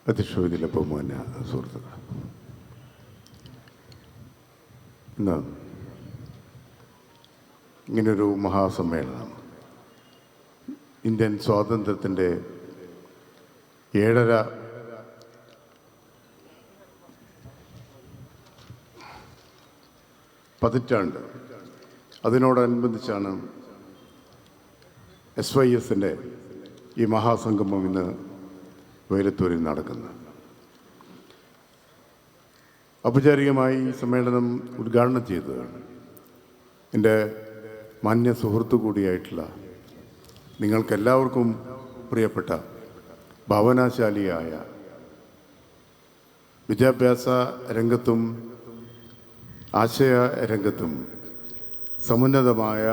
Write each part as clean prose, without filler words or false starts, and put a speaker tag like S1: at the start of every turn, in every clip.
S1: അധ്യക്ഷവേദിയിലെ ബഹുമാന്യ സുഹൃത്തുക്കൾ, ഇന്ന് ഇങ്ങനൊരു മഹാസമ്മേളനം ഇന്ത്യൻ സ്വാതന്ത്ര്യത്തിൻ്റെ 7.5 പതിറ്റാണ്ട് അതിനോടനുബന്ധിച്ചാണ് SYSൻ്റെ ഈ മഹാസംഗമം ഇന്ന് വൈലത്തൂരിൽ നടക്കുന്നത്. ഔപചാരികമായി ഈ സമ്മേളനം ഉദ്ഘാടനം ചെയ്തതാണ് എൻ്റെ മാന്യ സുഹൃത്തു കൂടിയായിട്ടുള്ള നിങ്ങൾക്കെല്ലാവർക്കും പ്രിയപ്പെട്ട ഭാവനാശാലിയായ വിദ്യാഭ്യാസ രംഗത്തും ആശയ രംഗത്തും സമുന്നതമായ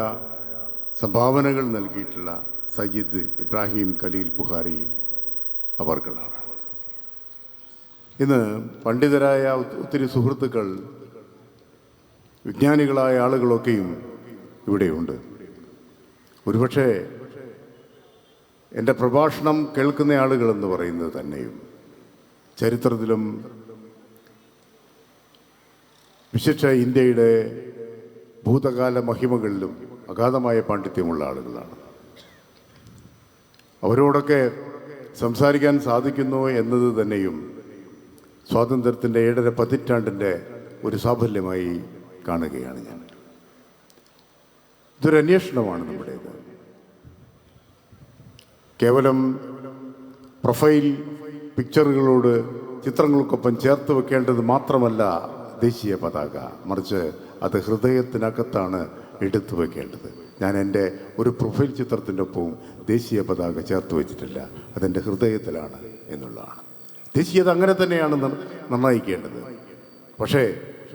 S1: സംഭാവനകൾ നൽകിയിട്ടുള്ള സയ്യിദ് ഇബ്രാഹിം ഖലീൽ ബുഖാരി അവർകളാണ്. ഇന്ന് പണ്ഡിതരായ ഒത്തിരി സുഹൃത്തുക്കൾ, വിജ്ഞാനികളായ ആളുകളൊക്കെയും ഇവിടെയുണ്ട്. ഒരുപക്ഷെ എൻ്റെ പ്രഭാഷണം കേൾക്കുന്ന ആളുകളെന്ന് പറയുന്നത് തന്നെയും ചരിത്രത്തിലും വിശിഷ്ട ഇന്ത്യയുടെ ഭൂതകാല മഹിമകളിലും അഗാധമായ പാണ്ഡിത്യമുള്ള ആളുകളാണ്. അവരോടൊക്കെ സംസാരിക്കാൻ സാധിക്കുന്നു എന്നത് തന്നെയും സ്വാതന്ത്ര്യത്തിൻ്റെ 7.5 പതിറ്റാണ്ടിൻ്റെ ഒരു സാഫല്യമായി കാണുകയാണ് ഞാൻ. ഇതൊരു അന്വേഷണമാണ് നമ്മുടേത്. കേവലം പ്രൊഫൈൽ പിക്ചറുകളോട് ചിത്രങ്ങൾക്കൊപ്പം ചേർത്ത് വെക്കേണ്ടത് മാത്രമല്ല ദേശീയ പതാക, മറിച്ച് അത് ഹൃദയത്തിനകത്താണ് എടുത്തു വെക്കേണ്ടത്. ഞാൻ എൻ്റെ ഒരു പ്രൊഫൈൽ ചിത്രത്തിൻ്റെ ഒപ്പവും ദേശീയ പതാക ചേർത്ത് വെച്ചിട്ടില്ല, അതെൻ്റെ ഹൃദയത്തിലാണ് എന്നുള്ളതാണ്. ദേശീയത അങ്ങനെ തന്നെയാണ് നിർണ്ണയിക്കേണ്ടത്. പക്ഷേ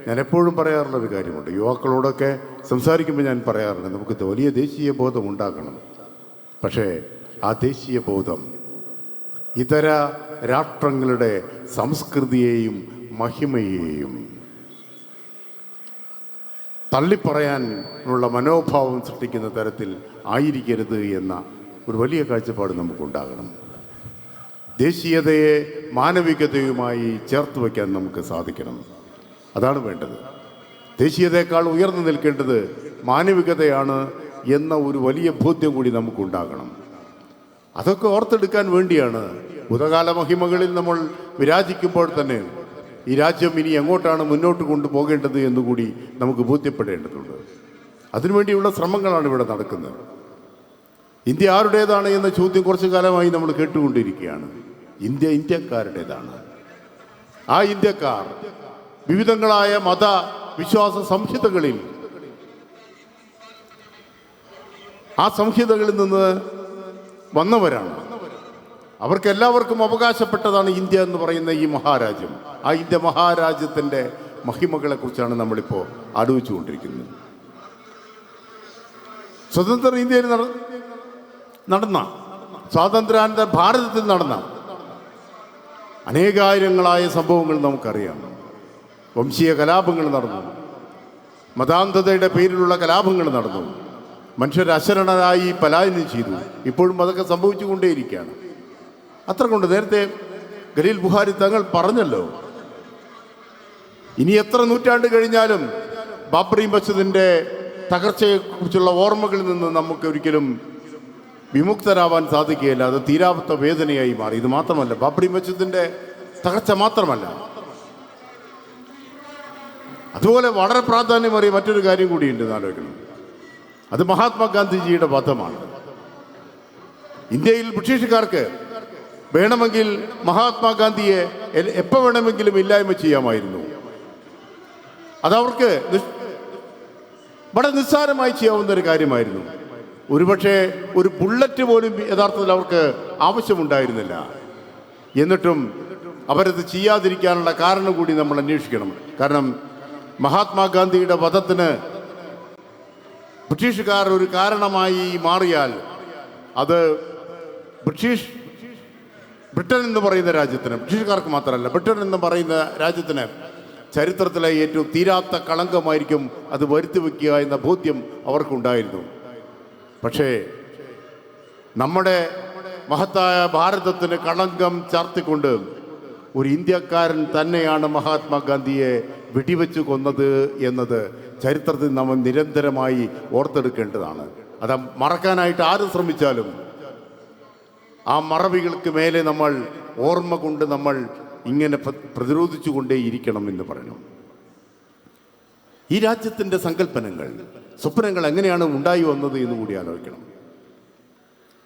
S1: ഞാൻ എപ്പോഴും പറയാറുള്ളൊരു കാര്യമുണ്ട്, യുവാക്കളോടൊക്കെ സംസാരിക്കുമ്പോൾ ഞാൻ പറയാറുണ്ട്, നമുക്ക് വലിയ ദേശീയ ബോധം ഉണ്ടാക്കണം. പക്ഷേ ആ ദേശീയ ബോധം ഇതര രാഷ്ട്രങ്ങളുടെ സംസ്കൃതിയെയും മഹിമയെയും തള്ളിപ്പറയാനുള്ള മനോഭാവം സൃഷ്ടിക്കുന്ന തരത്തിൽ ആയിരിക്കരുത് എന്ന ഒരു വലിയ കാഴ്ചപ്പാട് നമുക്കുണ്ടാകണം. ദേശീയതയെ മാനവികതയുമായി ചേർത്ത് വയ്ക്കാൻ നമുക്ക് സാധിക്കണം. അതാണ് വേണ്ടത്. ദേശീയതയേക്കാൾ ഉയർന്നു നിൽക്കേണ്ടത് മാനവികതയാണ് എന്ന ഒരു വലിയ ബോധ്യം കൂടി നമുക്കുണ്ടാകണം. അതൊക്കെ ഓർത്തെടുക്കാൻ വേണ്ടിയാണ് ഭൂതകാല മഹിമകളിൽ നമ്മൾ വിരാജിക്കുമ്പോൾ തന്നെ ഈ രാജ്യം ഇനി എങ്ങോട്ടാണ് മുന്നോട്ട് കൊണ്ടുപോകേണ്ടത് എന്നുകൂടി നമുക്ക് ബോധ്യപ്പെടേണ്ടതുണ്ട്. അതിനുവേണ്ടിയുള്ള ശ്രമങ്ങളാണ് ഇവിടെ നടക്കുന്നത്. ഇന്ത്യ ആരുടേതാണ് എന്ന ചോദ്യം കുറച്ചു കാലമായി നമ്മൾ കേട്ടുകൊണ്ടിരിക്കുകയാണ്. ഇന്ത്യ ഇന്ത്യക്കാരുടേതാണ്. ആ ഇന്ത്യക്കാർ വിവിധങ്ങളായ മത വിശ്വാസ സംഹിതകളിൽ ആ സംഹിതകളിൽ നിന്ന് വന്നവരാണ്. അവർക്കെല്ലാവർക്കും അവകാശപ്പെട്ടതാണ് ഇന്ത്യ എന്ന് പറയുന്ന ഈ മഹാരാജ്യം. ആ ഇന്ത്യ മഹാരാജ്യത്തിൻ്റെ മഹിമകളെക്കുറിച്ചാണ് നമ്മളിപ്പോൾ ആലോചിച്ചുകൊണ്ടിരിക്കുന്നത്. സ്വതന്ത്ര ഇന്ത്യയിൽ നടന്ന സ്വാതന്ത്ര്യാനന്തര ഭാരതത്തിൽ നടന്ന അനേകായിരങ്ങളായ സംഭവങ്ങൾ നമുക്കറിയാം. വംശീയ കലാപങ്ങൾ നടന്നു, മതാന്ധതയുടെ പേരിലുള്ള കലാപങ്ങൾ നടന്നു, മനുഷ്യർ അശരണരായി പലായനം ചെയ്തു. ഇപ്പോഴും അതൊക്കെ സംഭവിച്ചുകൊണ്ടേയിരിക്കുകയാണ്. അത്ര കൊണ്ട് നേരത്തെ ഖലീൽ ബുഖാരി തങ്ങൾ പറഞ്ഞല്ലോ, ഇനി എത്ര നൂറ്റാണ്ട് കഴിഞ്ഞാലും ബാബറി മസ്ജിദിൻ്റെ തകർച്ചയെക്കുറിച്ചുള്ള ഓർമ്മകളിൽ നിന്ന് നമുക്ക് ഒരിക്കലും വിമുക്തരാവാൻ സാധിക്കുകയില്ല. അത് തീരാത്ത വേദനയായി മാറി. ഇത് മാത്രമല്ല, ബാബറി മസ്ജിദിൻ്റെ തകർച്ച മാത്രമല്ല, അതുപോലെ വളരെ പ്രാധാന്യമേറിയ മറ്റൊരു കാര്യം കൂടിയുണ്ട് ആലോചിക്കണം. അത് മഹാത്മാഗാന്ധിജിയുടെ വധമാണ്. ഇന്ത്യയിൽ ബ്രിട്ടീഷുകാർക്ക് വേണമെങ്കിൽ മഹാത്മാഗാന്ധിയെ എപ്പോൾ വേണമെങ്കിലും ഇല്ലായ്മ ചെയ്യാമായിരുന്നു. അതവർക്ക് വളരെ നിസ്സാരമായി ചെയ്യാവുന്ന ഒരു കാര്യമായിരുന്നു. ഒരുപക്ഷെ ഒരു ബുള്ളറ്റ് പോലും യഥാർത്ഥത്തിൽ അവർക്ക് ആവശ്യമുണ്ടായിരുന്നില്ല. എന്നിട്ടും അവരത് ചെയ്യാതിരിക്കാനുള്ള കാരണം കൂടി നമ്മൾ അന്വേഷിക്കണം. കാരണം മഹാത്മാഗാന്ധിയുടെ വധത്തിന് ബ്രിട്ടീഷുകാർ ഒരു കാരണമായി മാറിയാൽ അത് ബ്രിട്ടൻ എന്ന് പറയുന്ന രാജ്യത്തിന്, ബ്രിട്ടീഷുകാർക്ക് മാത്രമല്ല, ബ്രിട്ടൻ എന്ന് പറയുന്ന രാജ്യത്തിന് ചരിത്രത്തിലെ ഏറ്റവും തീരാത്ത കളങ്കമായിരിക്കും അത് വരുത്തി വയ്ക്കുക എന്ന ബോധ്യം അവർക്കുണ്ടായിരുന്നു. പക്ഷേ നമ്മുടെ മഹത്തായ ഭാരതത്തിന് കളങ്കം ചാർത്തിക്കൊണ്ട് ഒരു ഇന്ത്യക്കാരൻ തന്നെയാണ് മഹാത്മാഗാന്ധിയെ വെടിവെച്ച് കൊന്നത് എന്നത് ചരിത്രത്തിൽ നമ്മൾ നിരന്തരമായി ഓർത്തെടുക്കേണ്ടതാണ്. അത് മറക്കാനായിട്ട് ആരും ശ്രമിച്ചാലും ആ മറവികൾക്ക് മേലെ നമ്മൾ ഓർമ്മ കൊണ്ട് നമ്മൾ ഇങ്ങനെ പ്രതിരോധിച്ചു കൊണ്ടേയിരിക്കണം എന്ന് പറയണം. ഈ രാജ്യത്തിൻ്റെ സങ്കല്പനങ്ങൾ, സ്വപ്നങ്ങൾ എങ്ങനെയാണ് ഉണ്ടായി വന്നത് എന്ന് കൂടി ആലോചിക്കണം.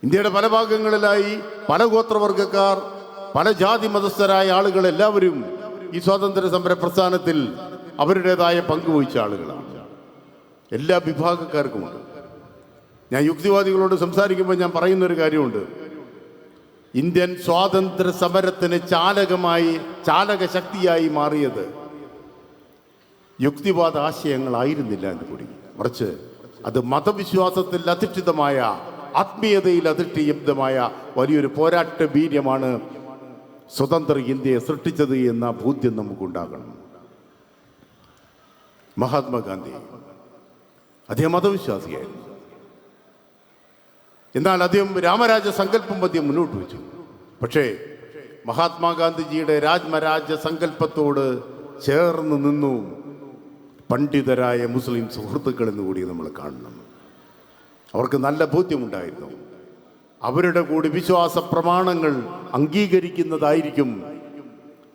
S1: ഇന്ത്യയുടെ പല ഭാഗങ്ങളിലായി പല ഗോത്രവർഗക്കാർ, പല ജാതി മതസ്ഥരായ ആളുകൾ എല്ലാവരും ഈ സ്വാതന്ത്ര്യ സമര പ്രസ്ഥാനത്തിൽ അവരുടേതായ പങ്കുവഹിച്ച ആളുകളാണ്. എല്ലാ വിഭാഗക്കാർക്കുമുണ്ട്. ഞാൻ യുക്തിവാദികളോട് സംസാരിക്കുമ്പോൾ ഞാൻ പറയുന്നൊരു കാര്യമുണ്ട്. ഇന്ത്യൻ സ്വാതന്ത്ര്യ സമരത്തിന് ചാലകശക്തിയായി മാറിയത് യുക്തിവാദ ആശയങ്ങളായിരുന്നില്ല എന്ന് കൂടി, മറിച്ച് അത് മതവിശ്വാസത്തിൽ അധിഷ്ഠിതമായ, ആത്മീയതയിൽ അധിഷ്ഠിതമായ വലിയൊരു പോരാട്ട വീര്യമാണ് സ്വതന്ത്ര ഇന്ത്യയെ സൃഷ്ടിച്ചത് എന്ന ബോധ്യം നമുക്കുണ്ടാകണം. മഹാത്മാഗാന്ധി അദ്ദേഹം മതവിശ്വാസിയായിരുന്നു. എന്നാൽ അദ്ദേഹം രാമരാജ്യ സങ്കല്പം അദ്ദേഹം മുന്നോട്ട് വെച്ചു. പക്ഷേ മഹാത്മാഗാന്ധിജിയുടെ രാജ്മരാജ്യ സങ്കല്പത്തോട് ചേർന്ന് നിന്നു പണ്ഡിതരായ മുസ്ലിം സുഹൃത്തുക്കൾ എന്ന് കൂടി നമ്മൾ കാണണം. അവർക്ക് നല്ല ബോധ്യമുണ്ടായിരുന്നു. അവരുടെ കൂടി വിശ്വാസ പ്രമാണങ്ങൾ അംഗീകരിക്കുന്നതായിരിക്കും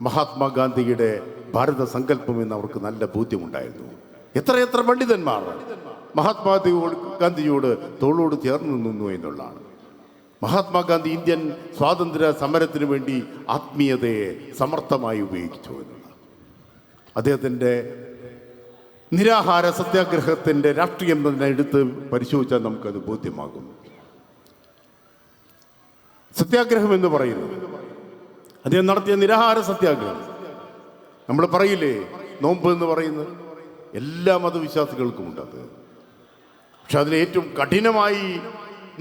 S1: മഹാത്മാഗാന്ധിയുടെ ഭാരത സങ്കല്പം എന്ന് അവർക്ക് നല്ല ബോധ്യമുണ്ടായിരുന്നു. എത്രയെത്ര പണ്ഡിതന്മാർ മഹാത്മാഗാന്ധിയോട് തോളോട് ചേർന്ന് നിന്നു എന്നുള്ളതാണ്. മഹാത്മാഗാന്ധി ഇന്ത്യൻ സ്വാതന്ത്ര്യ സമരത്തിന് വേണ്ടി ആത്മീയതയെ സമർത്ഥമായി ഉപയോഗിച്ചു എന്നുള്ളതാണ്. അദ്ദേഹത്തിൻ്റെ നിരാഹാര സത്യാഗ്രഹത്തിൻ്റെ രാഷ്ട്രീയം തന്നെ എടുത്ത് പരിശോധിച്ചാൽ നമുക്കത് ബോധ്യമാകും. സത്യാഗ്രഹം എന്ന് പറയുന്നത് അദ്ദേഹം നടത്തിയ നിരാഹാര സത്യാഗ്രഹം, നമ്മൾ പറയില്ലേ നോമ്പ് എന്ന് പറയുന്നത്, എല്ലാ മതവിശ്വാസികൾക്കും ഉണ്ട് അത്. പക്ഷെ അതിൽ ഏറ്റവും കഠിനമായി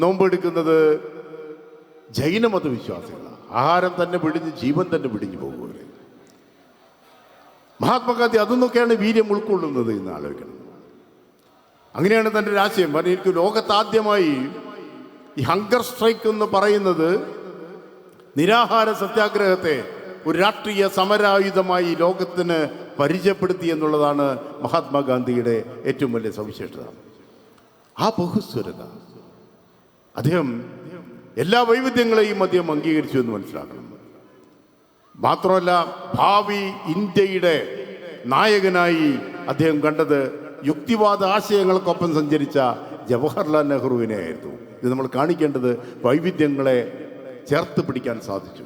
S1: നോമ്പെടുക്കുന്നത് ജൈന മതവിശ്വാസികളാണ്. ആഹാരം തന്നെ പിടിഞ്ഞ് ജീവൻ തന്നെ പിടിഞ്ഞു പോകുക. മഹാത്മാഗാന്ധി അതൊന്നൊക്കെയാണ് വീര്യം ഉൾക്കൊള്ളുന്നത് എന്ന് ആലോചിക്കണം. അങ്ങനെയാണ് തൻ്റെ രാശയം. കാരണം എനിക്ക് ലോകത്താദ്യമായി ഈ ഹങ്കർ സ്ട്രൈക്ക് എന്ന് പറയുന്നത് നിരാഹാര സത്യാഗ്രഹത്തെ ഒരു രാഷ്ട്രീയ സമരായുധമായി ലോകത്തിന് പരിചയപ്പെടുത്തി എന്നുള്ളതാണ് മഹാത്മാഗാന്ധിയുടെ ഏറ്റവും വലിയ സവിശേഷത. ആ ബഹുസ്വരത, അദ്ദേഹം എല്ലാ വൈവിധ്യങ്ങളെയും അദ്ദേഹം അംഗീകരിച്ചു എന്ന് മനസ്സിലാക്കണം. മാത്രമല്ല ഭാവി ഇന്ത്യയുടെ നായകനായി അദ്ദേഹം കണ്ടത് യുക്തിവാദ ആശയങ്ങൾക്കൊപ്പം സഞ്ചരിച്ച ജവഹർലാൽ നെഹ്റുവിനെ ആയിരുന്നു. ഇത് നമ്മൾ കാണിക്കേണ്ടത് വൈവിധ്യങ്ങളെ ചേർത്ത് പിടിക്കാൻ സാധിച്ചു.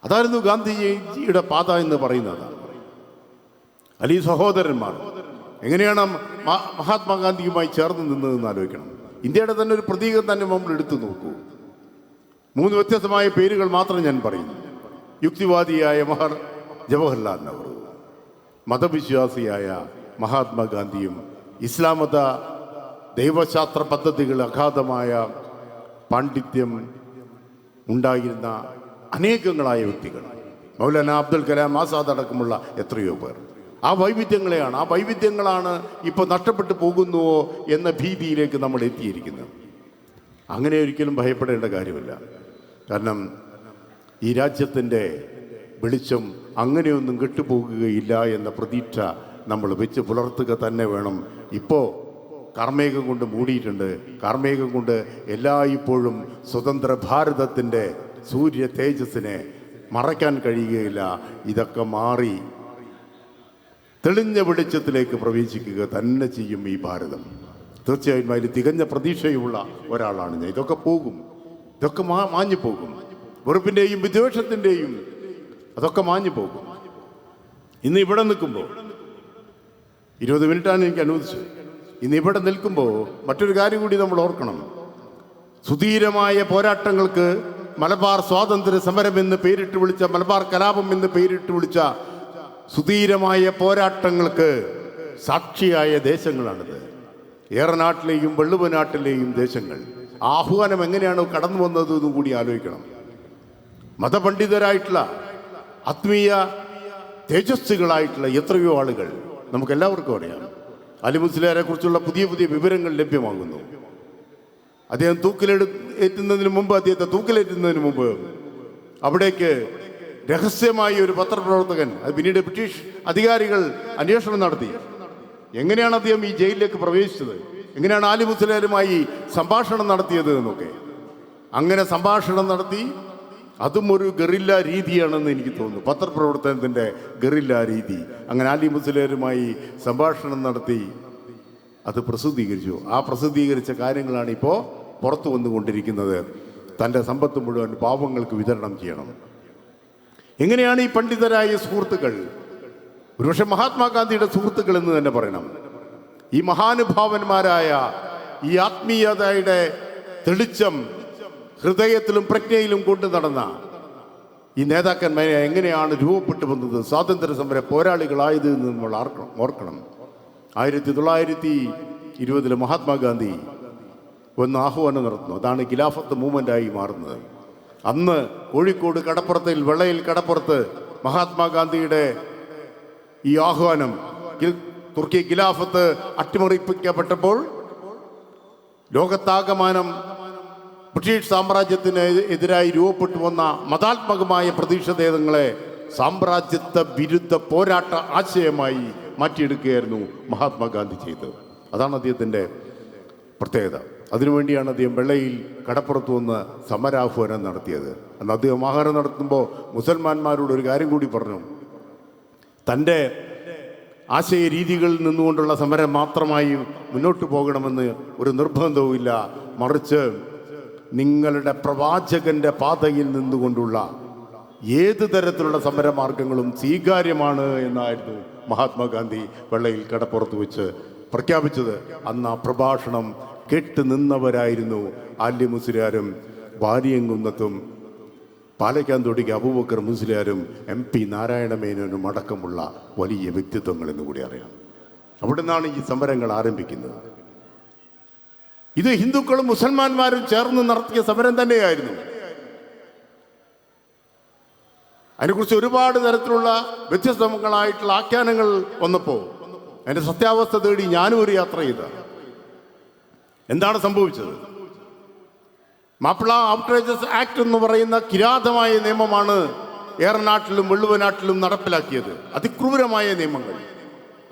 S1: അതായിരുന്നു ഗാന്ധിജിയുടെ പാത എന്ന് പറയുന്നത്. അലി സഹോദരന്മാർ എങ്ങനെയാണ് മഹാത്മാഗാന്ധിയുമായി ചേർന്ന് നിന്നതെന്ന് ആലോചിക്കണം. ഇന്ത്യയുടെ തന്നെ ഒരു പ്രതീകം തന്നെ നമ്മൾ എടുത്തു നോക്കൂ. 3 വ്യത്യസ്തമായ പേരുകൾ മാത്രം ഞാൻ പറയുന്നു. യുക്തിവാദിയായ ജവഹർലാൽ നെഹ്റു, മതവിശ്വാസിയായ മഹാത്മാഗാന്ധിയും, ഇസ്ലാം മത ദൈവശാസ്ത്ര പദ്ധതികൾ അഗാധമായ പാണ്ഡിത്യം ഉണ്ടായിരുന്ന അനേകങ്ങളായ വ്യക്തികൾ, മൗലാന അബ്ദുൽ കലാം ആസാദ് അടക്കമുള്ള എത്രയോ പേർ. ആ വൈവിധ്യങ്ങളാണ് ഇപ്പോൾ നഷ്ടപ്പെട്ടു പോകുന്നുവോ എന്ന ഭീതിയിലേക്ക് നമ്മൾ എത്തിയിരിക്കുന്നത്. അങ്ങനെ ഒരിക്കലും ഭയപ്പെടേണ്ട കാര്യമില്ല. കാരണം ഈ രാജ്യത്തിൻ്റെ വെളിച്ചം അങ്ങനെയൊന്നും കെട്ടുപോകുകയില്ല എന്ന പ്രതീക്ഷ നമ്മൾ വെച്ച് പുലർത്തുക തന്നെ വേണം. ഇപ്പോൾ കാർമേഘം കൊണ്ട് മൂടിയിട്ടുണ്ട്. കാർമേഘം കൊണ്ട് ഇപ്പോഴും സ്വതന്ത്ര ഭാരതത്തിൻ്റെ സൂര്യ തേജസ്സിനെ മറയ്ക്കാൻ കഴിയുകയില്ല. ഇതൊക്കെ മാറി തെളിഞ്ഞ വെളിച്ചത്തിലേക്ക് പ്രവേശിക്കുക തന്നെ ചെയ്യും ഈ ഭാരതം. തീർച്ചയായും അതിൽ തികഞ്ഞ പ്രതീക്ഷയുള്ള ഒരാളാണ് ഞാൻ. ഇതൊക്കെ പോകും, ഇതൊക്കെ മാഞ്ഞു പോകും. വെറുപ്പിൻ്റെയും വിദ്വേഷത്തിൻ്റെയും അതൊക്കെ മാഞ്ഞു പോകും. ഇന്ന് ഇവിടെ നിൽക്കുമ്പോൾ 20 മിനിറ്റാണ് എനിക്ക് അനുവദിച്ചത്. ഇന്ന് ഇവിടെ നിൽക്കുമ്പോൾ മറ്റൊരു കാര്യം കൂടി നമ്മൾ ഓർക്കണം. സുധീരമായ പോരാട്ടങ്ങൾക്ക് മലബാർ സ്വാതന്ത്ര്യ സമരം എന്ന് പേരിട്ട് വിളിച്ച, മലബാർ കലാപം എന്ന് പേരിട്ട് വിളിച്ച സുധീരമായ പോരാട്ടങ്ങൾക്ക് സാക്ഷിയായ ദേശങ്ങളാണിത്. ഏറനാട്ടിലെയും വെള്ളുവനാട്ടിലെയും ദേശങ്ങൾ. ആഹ്വാനം എങ്ങനെയാണ് കടന്നു വന്നത് എന്നും കൂടി ആലോചിക്കണം. മതപണ്ഡിതരായിട്ടുള്ള ആത്മീയ തേജസ്വികളായിട്ടുള്ള എത്രയോ ആളുകൾ നമുക്കെല്ലാവർക്കും അറിയാം. അലി മുസ്ലിയാരെ കുറിച്ചുള്ള പുതിയ വിവരങ്ങൾ ലഭ്യമാകുന്നു. അദ്ദേഹത്തെ തൂക്കിലേറ്റുന്നതിന് മുമ്പ് അവിടേക്ക് രഹസ്യമായി ഒരു പത്രപ്രവർത്തകൻ, അത് പിന്നീട് ബ്രിട്ടീഷ് അധികാരികൾ അന്വേഷണം നടത്തി, എങ്ങനെയാണ് അദ്ദേഹം ഈ ജയിലിലേക്ക് പ്രവേശിച്ചത്, എങ്ങനെയാണ് ആലി മുസ്ലിയാരുമായി സംഭാഷണം നടത്തിയത് എന്നൊക്കെ. അങ്ങനെ സംഭാഷണം നടത്തി, അതും ഒരു ഗറില്ല രീതിയാണെന്ന് എനിക്ക് തോന്നുന്നു, പത്രപ്രവർത്തനത്തിൻ്റെ ഗറില്ല രീതി. അങ്ങനെ ആലി മുസ്ലിയാരുമായി സംഭാഷണം നടത്തി അത് പ്രസിദ്ധീകരിച്ചു. ആ പ്രസിദ്ധീകരിച്ച കാര്യങ്ങളാണ് ഇപ്പോൾ പുറത്തു വന്നുകൊണ്ടിരിക്കുന്നത്. തൻ്റെ സമ്പത്ത് മുഴുവൻ പാവങ്ങൾക്ക് വിതരണം ചെയ്യണം. എങ്ങനെയാണ് ഈ പണ്ഡിതരായ സുഹൃത്തുക്കൾ, ഒരുപക്ഷെ മഹാത്മാഗാന്ധിയുടെ സുഹൃത്തുക്കൾ എന്ന് തന്നെ പറയണം, ഈ മഹാനുഭാവന്മാരായ ഈ ആത്മീയതയുടെ തെളിച്ചം ഹൃദയത്തിലും പ്രജ്ഞയിലും കൊണ്ടു നടന്ന ഈ നേതാക്കന്മാരെ എങ്ങനെയാണ് രൂപപ്പെട്ടു വന്നത്, സ്വാതന്ത്ര്യ സമര പോരാളികളായത് എന്ന് നമ്മൾ ഓർക്കണം. 1920 മഹാത്മാഗാന്ധി ഒന്ന് ആഹ്വാനം നടത്തുന്നു. അതാണ് ഖിലാഫത്ത് മൂവ്മെൻ്റായി മാറുന്നത്. അന്ന് കോഴിക്കോട് കടപ്പുറത്തിൽ, വെള്ളയിൽ കടപ്പുറത്ത് മഹാത്മാഗാന്ധിയുടെ ഈ ആഹ്വാനം തുർക്കി ഖിലാഫത്ത് അട്ടിമറിപ്പിക്കപ്പെട്ടപ്പോൾ ലോകത്താകമാനം ബ്രിട്ടീഷ് സാമ്രാജ്യത്തിന് എതിരായി രൂപപ്പെട്ടു വന്ന മതാത്മകമായ പ്രതിഷേധങ്ങളെ സാമ്രാജ്യത്വ വിരുദ്ധ പോരാട്ട ആശയമായി മാറ്റിയെടുക്കുകയായിരുന്നു മഹാത്മാഗാന്ധി ചെയ്തത്. അതാണ് അദ്ദേഹത്തിൻ്റെ പ്രത്യേകത. അതിനുവേണ്ടിയാണ് അദ്ദേഹം വെള്ളയിൽ കടപ്പുറത്ത് വന്ന് സമരാഹ്വാനം നടത്തിയത്. അന്ന് അദ്ദേഹം ആഹാരം നടത്തുമ്പോൾ മുസൽമാന്മാരോട് ഒരു കാര്യം കൂടി പറഞ്ഞു. തൻ്റെ ആശയ രീതികളിൽ നിന്നുകൊണ്ടുള്ള സമരം മാത്രമായി മുന്നോട്ട് പോകണമെന്ന് ഒരു നിർബന്ധവുമില്ല, മറിച്ച് നിങ്ങളുടെ പ്രവാചകന്റെ പാതയിൽ നിന്നുകൊണ്ടുള്ള ഏത് തരത്തിലുള്ള സമരമാർഗങ്ങളും സ്വീകാര്യമാണ് എന്നായിരുന്നു മഹാത്മാഗാന്ധി വെള്ളയിൽ കടപ്പുറത്ത് വെച്ച് പ്രഖ്യാപിച്ചത്. അന്ന് ആ പ്രഭാഷണം കേട്ട് നിന്നവരായിരുന്നു ആലി മുസ്ലിയാരും വാരിയംകുന്നത്തും പാലക്കാൻ തൊടിക്ക് അബൂബക്കർ മുസ്ലിയാരും MP നാരായണ മേനോനും അടക്കമുള്ള വലിയ വ്യക്തിത്വങ്ങൾ എന്ന് കൂടി അറിയാം. അവിടെ നിന്നാണ് ഈ സമരങ്ങൾ ആരംഭിക്കുന്നത്. ഇത് ഹിന്ദുക്കളും മുസൽമാന്മാരും ചേർന്ന് നടത്തിയ സമരം തന്നെയായിരുന്നു. അതിനെക്കുറിച്ച് ഒരുപാട് തരത്തിലുള്ള വ്യത്യസ്തങ്ങളായിട്ടുള്ള ആഖ്യാനങ്ങൾ വന്നപ്പോൾ അതിൻ്റെ സത്യാവസ്ഥ തേടി ഞാനും ഒരു യാത്ര ചെയ്ത. എന്താണ് സംഭവിച്ചത്? മാപ്പിള ഔട്ട്റേജസ് ആക്ട് എന്ന് പറയുന്ന കിരാതമായ നിയമമാണ് ഏറനാട്ടിലും വെള്ളുവനാട്ടിലും നടപ്പിലാക്കിയത്. അതിക്രൂരമായ നിയമങ്ങൾ.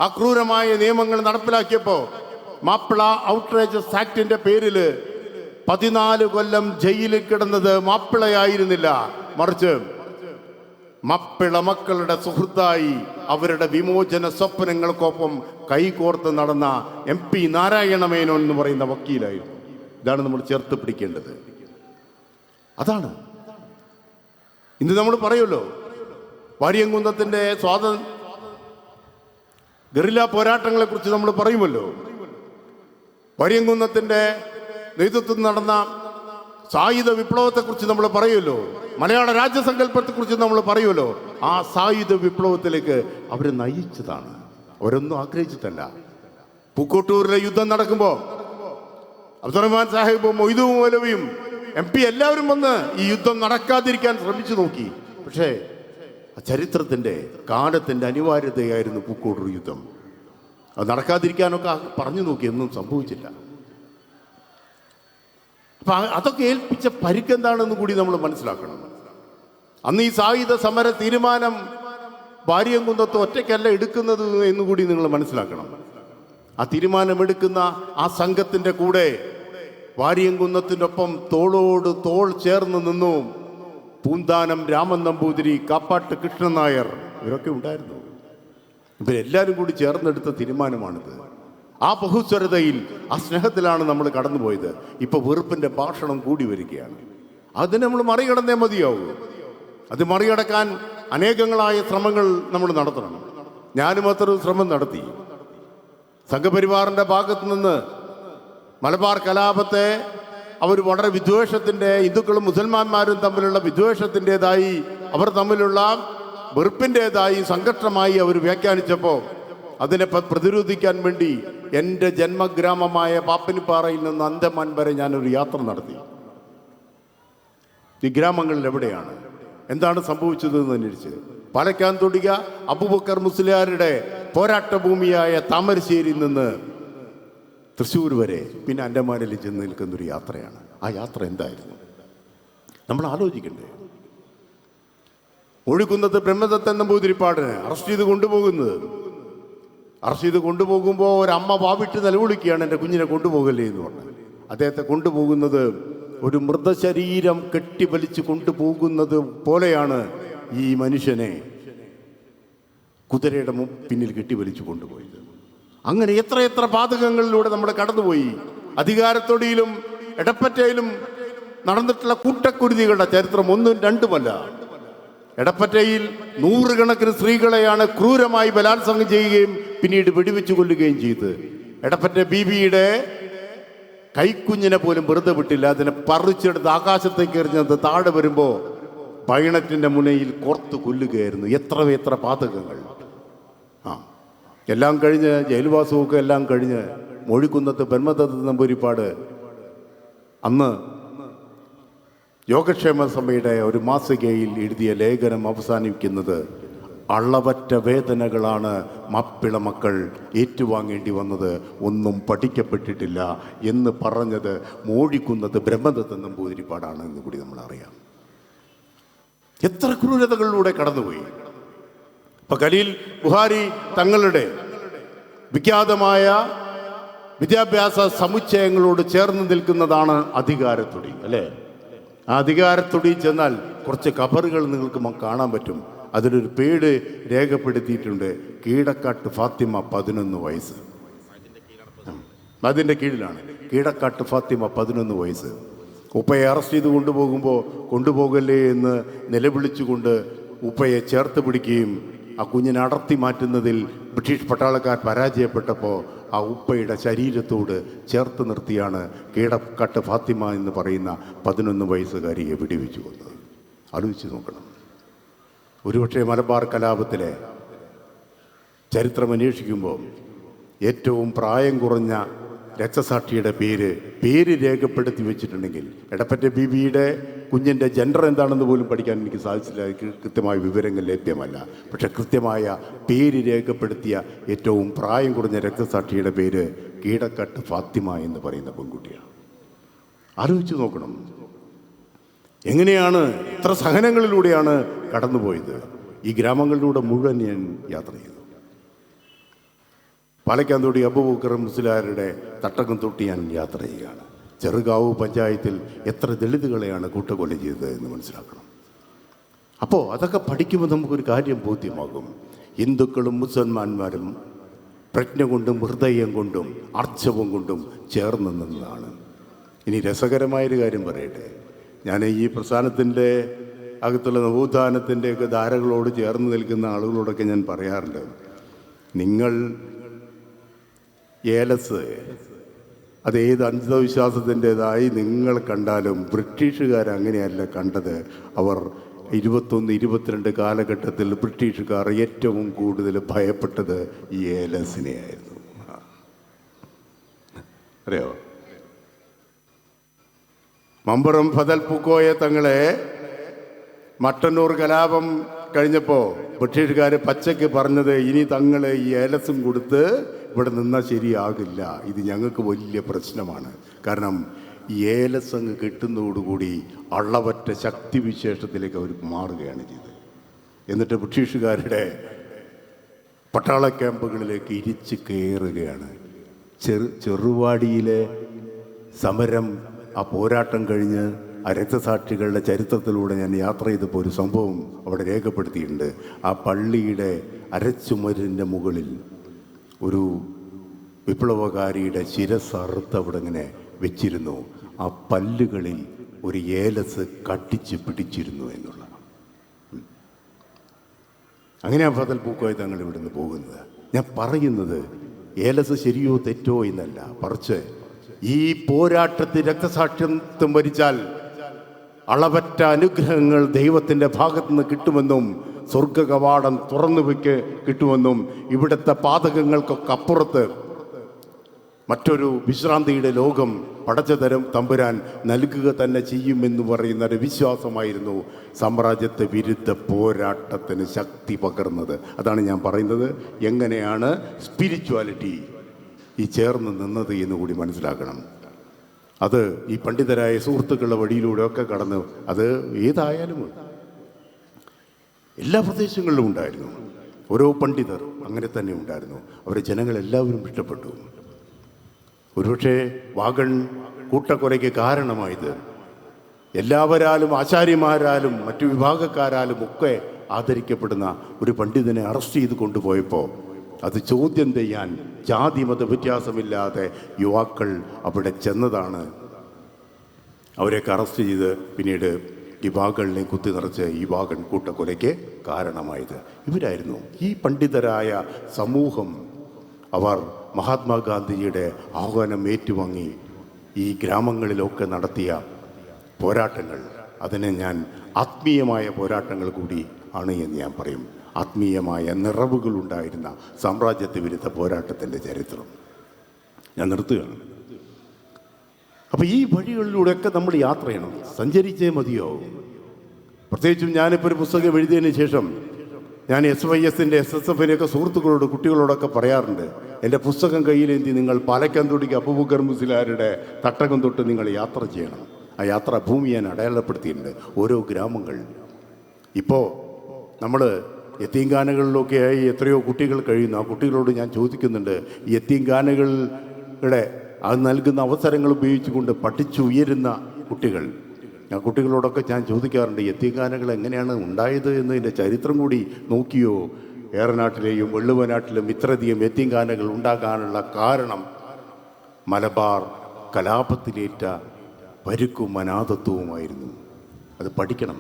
S1: ആ ക്രൂരമായ നിയമങ്ങൾ നടപ്പിലാക്കിയപ്പോൾ മാപ്പിള ഔട്ട്റേജസ് ആക്ടിന്റെ പേരിൽ 14 കൊല്ലം ജയിലിൽ കിടന്നത് മാപ്പിളയായിരുന്നില്ല, മറിച്ച് മാപ്പിള മക്കളുടെ സുഹൃത്തായി അവരുടെ വിമോചന സ്വപ്നങ്ങൾക്കൊപ്പം കൈകോർത്ത് നടന്ന MP നാരായണ മേനോൻ എന്ന് പറയുന്ന വക്കീലായിരുന്നു. ഇതാണ് നമ്മൾ ചേർത്ത് പിടിക്കേണ്ടത്. അതാണ് ഇന്ന് നമ്മൾ പറയുമല്ലോ, വാരിയംകുന്നത്തിൻ്റെ ഗറില്ല പോരാട്ടങ്ങളെ കുറിച്ച് നമ്മൾ പറയുമല്ലോ, വാരിയംകുന്നത്തിൻ്റെ നേതൃത്വത്തിൽ നടന്ന സായുധ വിപ്ലവത്തെക്കുറിച്ച് നമ്മൾ പറയുമല്ലോ, മലയാള രാജ്യസങ്കല്പത്തെക്കുറിച്ച് നമ്മൾ പറയുമല്ലോ. ആ സായുധ വിപ്ലവത്തിലേക്ക് അവരെ നയിച്ചതാണ്, അവരൊന്നും ആഗ്രഹിച്ചിട്ടല്ല. പൂക്കോട്ടൂരിലെ യുദ്ധം നടക്കുമ്പോൾ അബ്ദുറഹ്മാൻ സാഹിബും മൊയ്തു മൗലവിയും MP എല്ലാവരും വന്ന് ഈ യുദ്ധം നടക്കാതിരിക്കാൻ ശ്രമിച്ചു നോക്കി. പക്ഷേ ചരിത്രത്തിൻ്റെ കാലത്തിൻ്റെ അനിവാര്യതയായിരുന്നു പൂക്കോട്ടൂർ യുദ്ധം. അത് നടക്കാതിരിക്കാനൊക്കെ പറഞ്ഞു നോക്കി, ഒന്നും സംഭവിച്ചില്ല. അപ്പം അതൊക്കെ ഏൽപ്പിച്ച പരിക്കെന്താണെന്ന് കൂടി നമ്മൾ മനസ്സിലാക്കണം. അന്ന് ഈ സായുധ സമര തീരുമാനം വാരിയംകുന്നത്ത് ഒറ്റയ്ക്കല്ല എടുക്കുന്നത് എന്നുകൂടി നിങ്ങൾ മനസ്സിലാക്കണം. ആ തീരുമാനമെടുക്കുന്ന ആ സംഘത്തിൻ്റെ കൂടെ വാരിയംകുന്നത്തിൻ്റെ ഒപ്പം തോളോട് തോൾ ചേർന്ന് നിന്നു പൂന്താനം രാമൻ നമ്പൂതിരി, കാപ്പാട്ട് കൃഷ്ണൻ നായർ, ഇവരൊക്കെ ഉണ്ടായിരുന്നു. ഇവരെല്ലാവരും കൂടി ചേർന്നെടുത്ത തീരുമാനമാണിത്. ആ ബഹുസ്വരതയിൽ, ആ സ്നേഹത്തിലാണ് നമ്മൾ കടന്നുപോയത്. ഇപ്പോൾ വെറുപ്പിൻ്റെ ഭാഷണം കൂടി വരികയാണ്. അതിനെ നമ്മൾ മറികടന്നേ മതിയാവൂ. അത് മറികടക്കാൻ അനേകങ്ങളായ ശ്രമങ്ങൾ നമ്മൾ നടത്തണം. ഞാനും അത്ര ശ്രമം നടത്തി. സംഘപരിവാറിൻ്റെ ഭാഗത്ത് നിന്ന് മലബാർ കലാപത്തെ അവർ വളരെ വിദ്വേഷത്തിൻ്റെ, ഹിന്ദുക്കളും മുസൽമാന്മാരും തമ്മിലുള്ള വിദ്വേഷത്തിൻ്റെതായി, അവർ തമ്മിലുള്ള വെറുപ്പിൻ്റെതായി, സംഘർഷമായി അവർ വ്യാഖ്യാനിച്ചപ്പോൾ അതിനെ പ്രതിരോധിക്കാൻ വേണ്ടി എൻ്റെ ജന്മഗ്രാമമായ പാപ്പനിപ്പാറയിൽ നിന്ന് അന്തമാൻ വരെ ഞാനൊരു യാത്ര നടത്തി. ഈ ഗ്രാമങ്ങളിൽ എവിടെയാണ്, എന്താണ് സംഭവിച്ചതെന്ന് അന്വേഷിച്ച് പാലക്കാൻ തൊടിക അബൂബക്കർ മുസ്ലിയാരുടെ പോരാട്ട ഭൂമിയായ താമരശ്ശേരിയിൽ നിന്ന് തൃശ്ശൂർ വരെ, പിന്നെ അൻഡമാനിൽ ചെന്ന് നിൽക്കുന്നൊരു യാത്രയാണ്. ആ യാത്ര എന്തായിരുന്നു നമ്മൾ ആലോചിക്കണ്ടേ? ഒഴുകുന്നത് ബ്രഹ്മദത്തൻ നമ്പൂതിരിപ്പാടിനെ അറസ്റ്റ് ചെയ്ത് കൊണ്ടുപോകുമ്പോൾ ഒരമ്മ വാവിട്ട് നിലവിളിക്കുകയാണ്, എൻ്റെ കുഞ്ഞിനെ കൊണ്ടുപോകല്ലേ എന്ന് പറഞ്ഞു. അദ്ദേഹത്തെ കൊണ്ടുപോകുന്നത് ഒരു മൃതശരീരം കെട്ടിവലിച്ച് കൊണ്ടുപോകുന്നത് പോലെയാണ് ഈ മനുഷ്യനെ കുതിരയുടെ പിന്നിൽ കെട്ടിവലിച്ചു കൊണ്ടുപോയത്. അങ്ങനെ എത്രയെത്ര പാതകങ്ങളിലൂടെ നമ്മൾ കടന്നുപോയി. അധികാരത്തൊടിയിലും എടപ്പറ്റയിലും നടന്നിട്ടുള്ള കൂട്ടക്കുരുതികളുടെ ചരിത്രം ഒന്നും രണ്ടുമല്ല. എടപ്പറ്റയിൽ നൂറുകണക്കിന് സ്ത്രീകളെയാണ് ക്രൂരമായി ബലാത്സംഗം ചെയ്യുകയും പിന്നീട് വെടിവെച്ചു കൊല്ലുകയും ചെയ്ത്. എടപ്പറ്റ ബീബിയുടെ കൈക്കുഞ്ഞിനെ പോലും വെറുതെ വിട്ടില്ല. അതിനെ പറിച്ചെടുത്ത് ആകാശത്തേക്ക് എറിഞ്ഞത് താഴെ വരുമ്പോൾ പൈണറ്റിൻ്റെ മുനയിൽ കോർത്ത് കൊല്ലുകയായിരുന്നു. എത്ര പാതകങ്ങൾ. എല്ലാം കഴിഞ്ഞ് ജയിൽവാസമൊക്കെ എല്ലാം കഴിഞ്ഞ് മൊഴിക്കുന്നത്ത് ബ്രഹ്മദത്ത നമ്പൂതിരിപ്പാട് അന്ന് യോഗക്ഷേമ സഭയുടെ ഒരു മാസികയിൽ എഴുതിയ ലേഖനം അവസാനിക്കുന്നത് അളവറ്റ വേദനകളാണ് മാപ്പിള മക്കൾ ഏറ്റുവാങ്ങേണ്ടി വന്നത്, ഒന്നും പഠിക്കപ്പെട്ടിട്ടില്ല എന്ന് പറഞ്ഞത് മോഴിക്കുന്നത് ബ്രഹ്മദത്ത നമ്പൂതിരിപ്പാടാണ് എന്ന് കൂടി നമ്മൾ അറിയാം. എത്ര ക്രൂരതകളിലൂടെ കടന്നുപോയി. ഇപ്പൊ ഖലീൽ ബുഹാരി തങ്ങളുടെ വിഖ്യാതമായ വിദ്യാഭ്യാസ സമുച്ചയങ്ങളോട് ചേർന്ന് നിൽക്കുന്നതാണ് അധികാരത്തൊടി, അല്ലേ? ആ അധികാരത്തൊടി ചെന്നാൽ കുറച്ച് കബറുകൾ നിങ്ങൾക്ക് കാണാൻ പറ്റും. അതിലൊരു പേര് രേഖപ്പെടുത്തിയിട്ടുണ്ട്, കീഴക്കാട്ട് ഫാത്തിമ 11 വയസ്സ്. അതിൻ്റെ കീഴിലാണ് കീഴക്കാട്ട് ഫാത്തിമ 11 വയസ്സ്. ഉപ്പയെ അറസ്റ്റ് ചെയ്ത് കൊണ്ടുപോകല്ലേ എന്ന് നിലവിളിച്ചുകൊണ്ട് ഉപ്പയെ ചേർത്ത് പിടിക്കുകയും ആ കുഞ്ഞിനെ അടർത്തി മാറ്റുന്നതിൽ ബ്രിട്ടീഷ് പട്ടാളക്കാർ പരാജയപ്പെട്ടപ്പോൾ ആ ഉപ്പയുടെ ശരീരത്തോട് ചേർത്ത് നിർത്തിയാണ് കീഴക്കാട്ട് ഫാത്തിമ എന്ന് പറയുന്ന 11 വയസ്സുകാരിയെ വെടിവെച്ചു കൊന്നത്. ആലോചിച്ച് നോക്കണം. ഒരുപക്ഷെ മലബാർ കലാപത്തിലെ ചരിത്രം അന്വേഷിക്കുമ്പോൾ ഏറ്റവും പ്രായം കുറഞ്ഞ രക്തസാക്ഷിയുടെ പേര് രേഖപ്പെടുത്തി വെച്ചിട്ടുണ്ടെങ്കിൽ എടപ്പറ്റ ബീബിയുടെ കുഞ്ഞിൻ്റെ ജെൻഡർ എന്താണെന്ന് പോലും പഠിക്കാൻ എനിക്ക് സാധിച്ചില്ല. കൃത്യമായ വിവരങ്ങൾ ലഭ്യമല്ല. പക്ഷെ കൃത്യമായ പേര് രേഖപ്പെടുത്തിയ ഏറ്റവും പ്രായം കുറഞ്ഞ രക്തസാക്ഷിയുടെ പേര് കീഴക്കാട്ട് ഫാത്തിമ എന്ന് പറയുന്ന പെൺകുട്ടിയാണ്. ആലോചിച്ച് നോക്കണം, എങ്ങനെയാണ് ഇത്ര സഹനങ്ങളിലൂടെയാണ് കടന്നുപോയത്. ഈ ഗ്രാമങ്ങളിലൂടെ മുഴുവൻ ഞാൻ യാത്ര ചെയ്തു. പാലക്കാന്തൊടി അബൂബക്കർ മുസ്ലിയാരുടെ തട്ടകം തൊട്ട് ഞാൻ യാത്ര ചെയ്യുകയാണ്. ചെറുകാവ് പഞ്ചായത്തിൽ എത്ര ദളിതുകളെയാണ് കൂട്ടക്കൊല ചെയ്തത് എന്ന് മനസ്സിലാക്കണം. അപ്പോൾ അതൊക്കെ പഠിക്കുമ്പോൾ നമുക്കൊരു കാര്യം ബോധ്യമാകും. ഹിന്ദുക്കളും മുസൽമാന്മാരും പ്രജ്ഞ കൊണ്ടും ഹൃദയം കൊണ്ടും ആർജവം കൊണ്ടും ചേർന്ന് നിന്നതാണ്. ഇനി രസകരമായൊരു കാര്യം പറയട്ടെ. ഞാൻ ഈ പ്രസ്ഥാനത്തിൻ്റെ അകത്തുള്ള നവോത്ഥാനത്തിൻ്റെയൊക്കെ ധാരകളോട് ചേർന്ന് നിൽക്കുന്ന ആളുകളോടൊക്കെ ഞാൻ പറയാറുണ്ട്, നിങ്ങൾ ഏലസ് അതേത് അന്ധവിശ്വാസത്തിൻ്റെതായി നിങ്ങൾ കണ്ടാലും ബ്രിട്ടീഷുകാരങ്ങനെയല്ല കണ്ടത്. അവർ 21-22 കാലഘട്ടത്തിൽ ബ്രിട്ടീഷുകാർ ഏറ്റവും കൂടുതൽ ഭയപ്പെട്ടത് ഈ ഏലസിനെയായിരുന്നു. അറിയോ? മമ്പുറം ഫതൽ പൂക്കോയ തങ്ങളെ മട്ടന്നൂർ കലാപം കഴിഞ്ഞപ്പോൾ ബ്രിട്ടീഷുകാർ പച്ചയ്ക്ക് പറഞ്ഞത്, ഇനി തങ്ങൾ ഈ ഏലസും കൊടുത്ത് ഇവിടെ നിന്നാൽ ശരിയാകില്ല, ഇത് ഞങ്ങൾക്ക് വലിയ പ്രശ്നമാണ്. കാരണം ഈ ഏലസ് അങ്ങ് കിട്ടുന്നതോടുകൂടി അളവറ്റ ശക്തിവിശേഷത്തിലേക്ക് അവർ മാറുകയാണ് ചെയ്തത്. എന്നിട്ട് ബ്രിട്ടീഷുകാരുടെ പട്ടാള ക്യാമ്പുകളിലേക്ക് ഇരിച്ച് കയറുകയാണ്. ചെറുവാടിയിലെ സമരം, ആ പോരാട്ടം കഴിഞ്ഞ് ആ രക്തസാക്ഷികളുടെ ചരിത്രത്തിലൂടെ ഞാൻ യാത്ര ചെയ്തപ്പോൾ ഒരു സംഭവം അവിടെ രേഖപ്പെടുത്തിയിട്ടുണ്ട്. ആ പള്ളിയുടെ അരച്ചുമരിൻ്റെ മുകളിൽ ഒരു വിപ്ലവകാരിയുടെ ശിരസ്സറുത്ത് അവിടെ ഇങ്ങനെ വെച്ചിരുന്നു. ആ പല്ലുകളിൽ ഒരു ഏലസ് കട്ടിച്ച് പിടിച്ചിരുന്നു എന്നുള്ള. അങ്ങനെയാണ് ഫതൽ പൂക്കോയ തങ്ങൾ ഇവിടുന്ന് പോകുന്നത്. ഞാൻ പറയുന്നത് ഏലസ് ശരിയോ തെറ്റോ എന്നല്ല, മറിച്ച് ഈ പോരാട്ടത്തിൽ രക്തസാക്ഷിത്വം വരിച്ചാൽ അളവറ്റ അനുഗ്രഹങ്ങൾ ദൈവത്തിൻ്റെ ഭാഗത്തു നിന്ന് കിട്ടുമെന്നും സ്വർഗ കവാടം തുറന്നു കിട്ടുമെന്നും ഇവിടുത്തെ പാതകങ്ങൾക്കൊക്കെ അപ്പുറത്ത് മറ്റൊരു വിശ്രാന്തിയുടെ ലോകം പടച്ചതരം തമ്പുരാൻ നൽകുക തന്നെ ചെയ്യുമെന്ന് പറയുന്ന ഒരു വിശ്വാസമായിരുന്നു സാമ്രാജ്യത്വ വിരുദ്ധ പോരാട്ടത്തിന് ശക്തി പകർന്നത്. അതാണ് ഞാൻ പറയുന്നത്, എങ്ങനെയാണ് സ്പിരിച്വാലിറ്റി ഈ ചേർന്ന് നിന്നത് എന്ന് കൂടി മനസ്സിലാക്കണം. അത് ഈ പണ്ഡിതരായ സുഹൃത്തുക്കളുടെ വഴിയിലൂടെയൊക്കെ കടന്ന്, അത് ഏതായാലും എല്ലാ പ്രദേശങ്ങളിലും ഉണ്ടായിരുന്നു. ഓരോ പണ്ഡിതർ അങ്ങനെ തന്നെ ഉണ്ടായിരുന്നു. അവരെ ജനങ്ങളെല്ലാവരും ഇഷ്ടപ്പെട്ടു. ഒരുപക്ഷെ വാഗൺ കൂട്ടക്കൊലയ്ക്ക് കാരണമായത് എല്ലാവരാലും, ആചാര്യമാരാലും മറ്റു വിഭാഗക്കാരാലും ഒക്കെ ആദരിക്കപ്പെടുന്ന ഒരു പണ്ഡിതനെ അറസ്റ്റ് ചെയ്ത് കൊണ്ടുപോയപ്പോൾ അത് ചോദ്യം ചെയ്യാൻ ജാതി മത വ്യത്യാസമില്ലാതെ യുവാക്കൾ അവിടെ ചെന്നതാണ് അവരെയൊക്കെ അറസ്റ്റ് ചെയ്ത് പിന്നീട് ഈ വാഗണിനെ കുത്തി നിറച്ച് ഈ വാഗൺ കൂട്ടക്കൊലയ്ക്ക് കാരണമായത്. ഇവരായിരുന്നു ഈ പണ്ഡിതരായ സമൂഹം. അവർ മഹാത്മാഗാന്ധിജിയുടെ ആഹ്വാനം ഏറ്റുവാങ്ങി ഈ ഗ്രാമങ്ങളിലൊക്കെ നടത്തിയ പോരാട്ടങ്ങൾ, അതിനെ ഞാൻ ആത്മീയമായ പോരാട്ടങ്ങൾ കൂടി ആണ് എന്ന് ഞാൻ പറയും. ആത്മീയമായ നിറവുകളുണ്ടായിരുന്ന സാമ്രാജ്യത്വ വിരുദ്ധ പോരാട്ടത്തിൻ്റെ ചരിത്രം. ഞാൻ നിർത്തുകയാണ്. അപ്പോൾ ഈ വഴികളിലൂടെയൊക്കെ നമ്മൾ യാത്ര ചെയ്യണം, സഞ്ചരിച്ചേ മതിയോ. പ്രത്യേകിച്ചും ഞാനിപ്പോൾ ഒരു പുസ്തകം എഴുതിയതിന് ശേഷം ഞാൻ SYSൻ്റെ SSFിൻ്റെയൊക്കെ സുഹൃത്തുക്കളോട്, കുട്ടികളോടൊക്കെ പറയാറുണ്ട്, എൻ്റെ പുസ്തകം കയ്യിലേന്തി നിങ്ങൾ പാലക്കാന്തൊടിക്ക് അബൂബക്കർ മുസ്ലിയാരുടെ തട്ടകം തൊട്ട് നിങ്ങൾ യാത്ര ചെയ്യണം. ആ യാത്രാ ഭൂമി ഞാൻ അടയാളപ്പെടുത്തിയിട്ടുണ്ട്, ഓരോ ഗ്രാമങ്ങൾ. ഇപ്പോൾ നമ്മൾ യത്തീംഖാനകളിലൊക്കെയായി എത്രയോ കുട്ടികൾ കഴിയുന്നു. ആ കുട്ടികളോട് ഞാൻ ചോദിക്കുന്നുണ്ട്, ഈ യത്തീംഖാനകളുടെ അത് നൽകുന്ന അവസരങ്ങൾ ഉപയോഗിച്ചുകൊണ്ട് പഠിച്ചുയരുന്ന കുട്ടികൾ, ആ കുട്ടികളോടൊക്കെ ഞാൻ ചോദിക്കാറുണ്ട്, യത്തീംഖാനകൾ എങ്ങനെയാണ് ഉണ്ടായത് എന്നതിൻ്റെ ചരിത്രം കൂടി നോക്കിയോ? ഏറനാട്ടിലെയും വെള്ളുവനാട്ടിലും ഇത്രയധികം യത്തീംഖാനകൾ ഉണ്ടാകാനുള്ള കാരണം മലബാർ കലാപത്തിലേറ്റ പരുക്കും അനാഥത്വവുമായിരുന്നു. അത് പഠിക്കണം.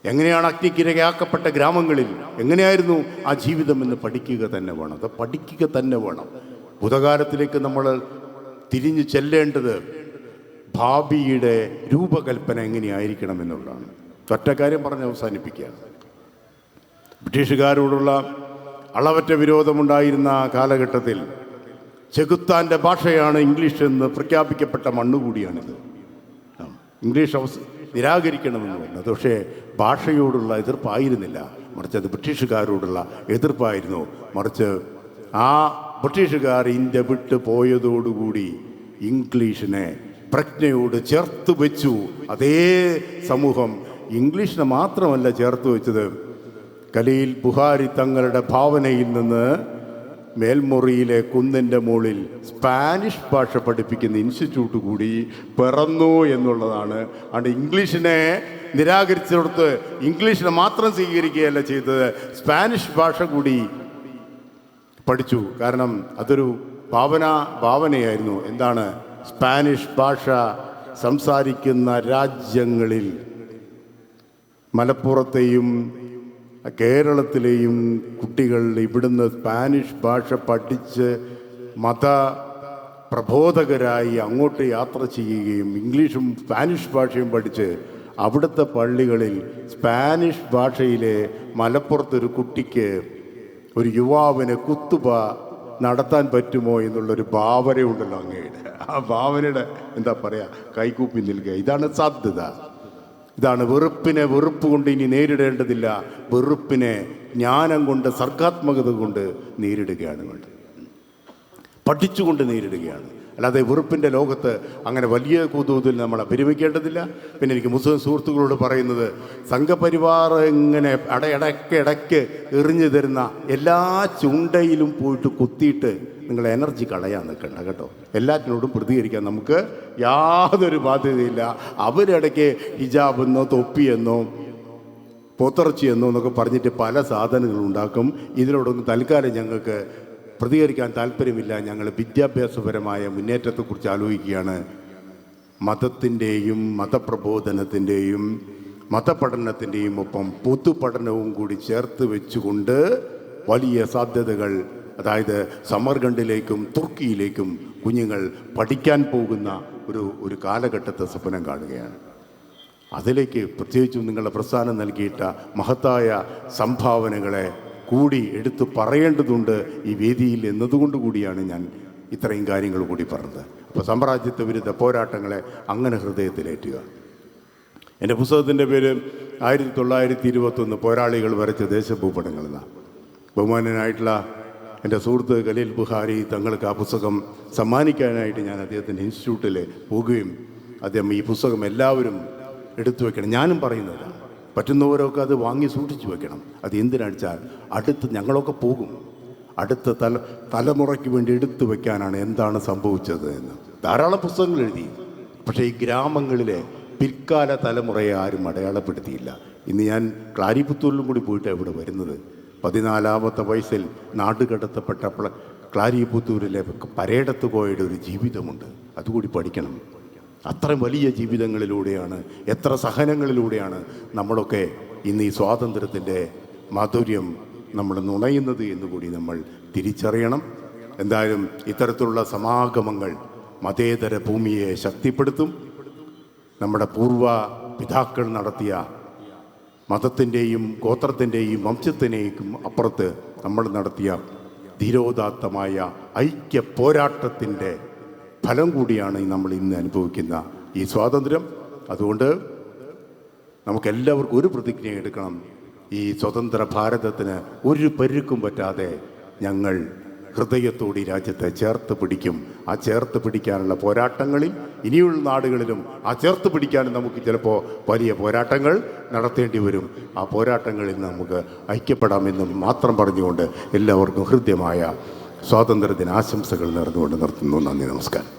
S1: എങ്ങനെയാണ് അഗ്നിക്കിരയാക്കപ്പെട്ട ഗ്രാമങ്ങളിൽ എങ്ങനെയായിരുന്നു ആ ജീവിതം എന്ന് പഠിക്കുക തന്നെ വേണം. അത് പഠിക്കുക തന്നെ വേണം. ഭൂതകാലത്തിലേക്ക് നമ്മൾ തിരിഞ്ഞു ചെല്ലേണ്ടത് ഭാവിയുടെ രൂപകൽപ്പന എങ്ങനെയായിരിക്കണം എന്നുള്ളതാണ്. ഒറ്റ കാര്യം പറഞ്ഞ് അവസാനിപ്പിക്കുകയാണ്. ബ്രിട്ടീഷുകാരോടുള്ള അളവറ്റ വിരോധമുണ്ടായിരുന്ന കാലഘട്ടത്തിൽ ചെകുത്താൻ്റെ ഭാഷയാണ് ഇംഗ്ലീഷ് എന്ന് പ്രഖ്യാപിക്കപ്പെട്ട മണ്ണുകൂടിയാണിത്. ഇംഗ്ലീഷ് നിരാകരിക്കണമെന്ന് പറഞ്ഞത്. പക്ഷേ ഭാഷയോടുള്ള എതിർപ്പായിരുന്നില്ല, മറിച്ച് അത് ബ്രിട്ടീഷുകാരോടുള്ള എതിർപ്പായിരുന്നു. മറിച്ച് ആ ബ്രിട്ടീഷുകാർ ഇന്ത്യ വിട്ടു പോയതോടുകൂടി ഇംഗ്ലീഷിനെ പ്രജ്ഞയോട് ചേർത്ത് വെച്ചു. അതേ സമൂഹം ഇംഗ്ലീഷിനെ മാത്രമല്ല ചേർത്ത് വെച്ചത്, ഖലീൽ ബുഹാരി തങ്ങളുടെ ഭാവനയിൽ നിന്ന് മേൽമുറിയിലെ കുന്നിൻ്റെ മുകളിൽ സ്പാനിഷ് ഭാഷ പഠിപ്പിക്കുന്ന ഇൻസ്റ്റിറ്റ്യൂട്ട് കൂടി പിറന്നു എന്നുള്ളതാണ്. അതുകൊണ്ട് ഇംഗ്ലീഷിനെ നിരാകരിച്ചിടത്ത് ഇംഗ്ലീഷിനെ മാത്രം സ്വീകരിക്കുകയല്ല ചെയ്തത്, സ്പാനിഷ് ഭാഷ കൂടി പഠിച്ചു. കാരണം അതൊരു ഭാവനയായിരുന്നു. എന്താണ്? സ്പാനിഷ് ഭാഷ സംസാരിക്കുന്ന രാജ്യങ്ങളിൽ മലപ്പുറത്തെയും കേരളത്തിലെയും കുട്ടികൾ ഇവിടുന്ന് സ്പാനിഷ് ഭാഷ പഠിച്ച് മത പ്രബോധകരായി അങ്ങോട്ട് യാത്ര ചെയ്യുകയും ഇംഗ്ലീഷും സ്പാനിഷ് ഭാഷയും പഠിച്ച് അവിടുത്തെ പള്ളികളിൽ സ്പാനിഷ് ഭാഷയിലെ മലപ്പുറത്തൊരു കുട്ടിക്ക്, ഒരു യുവാവിന് കുത്തുബ നടത്താൻ പറ്റുമോ എന്നുള്ളൊരു ഭാവനയുണ്ടല്ലോ അങ്ങയുടെ. ആ ഭാവനയുടെ എന്താ പറയുക, കൈകൂപ്പി നിൽക്കുക. ഇതാണ് സാധ്യത. ഇതാണ് വെറുപ്പിനെ വെറുപ്പ് കൊണ്ട് ഇനി നേരിടേണ്ടതില്ല, വെറുപ്പിനെ ജ്ഞാനം കൊണ്ട്, സർഗാത്മകത കൊണ്ട് നേരിടുകയാണ് വേണ്ടത്. പഠിച്ചുകൊണ്ട് നേരിടുകയാണ്. അല്ലാതെ വെറുപ്പിൻ്റെ ലോകത്ത് അങ്ങനെ വലിയ കുതൂഹലത്തിൽ നമ്മൾ അഭിരമിക്കേണ്ടതില്ല. പിന്നെ എനിക്ക് മുസ്ലിം സുഹൃത്തുക്കളോട് പറയുന്നത്, സംഘപരിവാർ ഇങ്ങനെ ഇടയ്ക്ക് എറിഞ്ഞു തരുന്ന എല്ലാ ചുണ്ടയിലും പോയിട്ട് കുത്തിയിട്ട് നിങ്ങൾ എനർജി കളയാൻ നിൽക്കണ്ട കേട്ടോ. എല്ലാറ്റിനോടും പ്രതികരിക്കാൻ നമുക്ക് യാതൊരു ബാധ്യതയില്ല. അവരിടയ്ക്ക് ഹിജാബ് എന്നോ തൊപ്പിയെന്നോ പോത്തിറച്ചിയെന്നോ എന്നൊക്കെ പറഞ്ഞിട്ട് പല സാധനങ്ങളുണ്ടാക്കും. ഇതിനോടൊന്നും തൽക്കാലം ഞങ്ങൾക്ക് പ്രതികരിക്കാൻ താല്പര്യമില്ല. ഞങ്ങൾ വിദ്യാഭ്യാസപരമായ മുന്നേറ്റത്തെക്കുറിച്ച് ആലോചിക്കുകയാണ്. മതത്തിൻ്റെയും മതപ്രബോധനത്തിൻ്റെയും മതപഠനത്തിൻ്റെയും ഒപ്പം പൊതുപഠനവും കൂടി ചേർത്ത് വെച്ചുകൊണ്ട് വലിയ സാധ്യതകൾ, അതായത് സമർഖണ്ഡിലേക്കും തുർക്കിയിലേക്കും കുഞ്ഞുങ്ങൾ പഠിക്കാൻ പോകുന്ന ഒരു കാലഘട്ടത്തെ സ്വപ്നം കാണുകയാണ്. അതിലേക്ക് പ്രത്യേകിച്ചും നിങ്ങളുടെ പ്രസ്ഥാനം നൽകിയിട്ട മഹത്തായ സംഭാവനകളെ കൂടി എടുത്തു പറയേണ്ടതുണ്ട് ഈ വേദിയിൽ എന്നതുകൊണ്ട് കൂടിയാണ് ഞാൻ ഇത്രയും കാര്യങ്ങൾ കൂടി പറഞ്ഞത്. അപ്പോൾ സാമ്രാജ്യത്വ വിരുദ്ധ പോരാട്ടങ്ങളെ അങ്ങനെ ഹൃദയത്തിലേറ്റുക. എൻ്റെ പുസ്തകത്തിൻ്റെ പേര് 1921 പോരാളികൾ വരച്ച ദേശഭൂപടങ്ങൾ എന്നാണ്. ബഹുമാനനായിട്ടുള്ള എൻ്റെ സുഹൃത്ത് ഖലീൽ ബുഹാരി തങ്ങൾക്ക് ആ പുസ്തകം സമ്മാനിക്കാനായിട്ട് ഞാൻ അദ്ദേഹത്തിൻ്റെ ഇൻസ്റ്റിറ്റ്യൂട്ടിൽ പോകുകയും അദ്ദേഹം ഈ പുസ്തകം എല്ലാവരും എടുത്തു വയ്ക്കണം. ഞാനും പറയുന്നതാണ്, പറ്റുന്നവരൊക്കെ അത് വാങ്ങി സൂക്ഷിച്ചു വെക്കണം. അത് എന്തിനാണെന്ന് വെച്ചാൽ അടുത്ത് ഞങ്ങളൊക്കെ പോകും, അടുത്ത തലമുറയ്ക്ക് വേണ്ടി എടുത്തു വെക്കാനാണ് എന്താണ് സംഭവിച്ചത് എന്ന് ധാരാളം പുസ്തകങ്ങൾ എഴുതി. പക്ഷേ ഈ ഗ്രാമങ്ങളിലെ പിൽക്കാല തലമുറയെ ആരും അടയാളപ്പെടുത്തിയില്ല. ഇന്ന് ഞാൻ ക്ലാരിപുത്തൂരിലും കൂടി പോയിട്ട് ഇവിടെ വരുന്നത്. 14-ാമത്തെ വയസ്സിൽ നാടുകടത്തപ്പെട്ട ക്ലാരിപുത്തൂരിലെ പരേടത്ത് കോയയുടെ ഒരു ജീവിതമുണ്ട്. അതുകൂടി പഠിക്കണം. അത്ര വലിയ ജീവിതങ്ങളിലൂടെയാണ്, എത്ര സഹനങ്ങളിലൂടെയാണ് നമ്മളൊക്കെ ഇന്ന് ഈ സ്വാതന്ത്ര്യത്തിൻ്റെ മാധുര്യം നമ്മൾ നുണയുന്നത് എന്നുകൂടി നമ്മൾ തിരിച്ചറിയണം. എന്തായാലും ഇത്തരത്തിലുള്ള സമാഗമങ്ങൾ മതേതര ഭൂമിയെ ശക്തിപ്പെടുത്തും. നമ്മുടെ പൂർവ പിതാക്കൾ നടത്തിയ മതത്തിൻ്റെയും ഗോത്രത്തിൻ്റെയും വംശത്തിൻ്റെയും അപ്പുറത്ത് നമ്മൾ നടത്തിയ ധീരോദാത്തമായ ഐക്യ പോരാട്ടത്തിൻ്റെ ഫലം കൂടിയാണ് നമ്മൾ ഇന്ന് അനുഭവിക്കുന്ന ഈ സ്വാതന്ത്ര്യം. അതുകൊണ്ട് നമുക്കെല്ലാവർക്കും ഒരു പ്രതിജ്ഞ എടുക്കണം. ഈ സ്വതന്ത്ര ഭാരതത്തിന് ഒരു പരുക്കും പറ്റാതെ ഞങ്ങൾ ഹൃദയത്തോടെ രാജ്യത്തെ ചേർത്ത് പിടിക്കും. ആ ചേർത്ത് പിടിക്കാനുള്ള പോരാട്ടങ്ങളിൽ ഇനിയുള്ള നാടുകളിലും ആ ചേർത്ത് പിടിക്കാനും നമുക്ക് ചിലപ്പോൾ വലിയ പോരാട്ടങ്ങൾ നടത്തേണ്ടി വരും. ആ പോരാട്ടങ്ങളിൽ നമുക്ക് ഐക്യപ്പെടാമെന്ന് മാത്രം പറഞ്ഞുകൊണ്ട് എല്ലാവർക്കും ഹൃദ്യമായ സ്വാതന്ത്ര്യദിന ആശംസകൾ നേർന്നുകൊണ്ട് നിർത്തുന്നു. നന്ദി, നമസ്കാരം.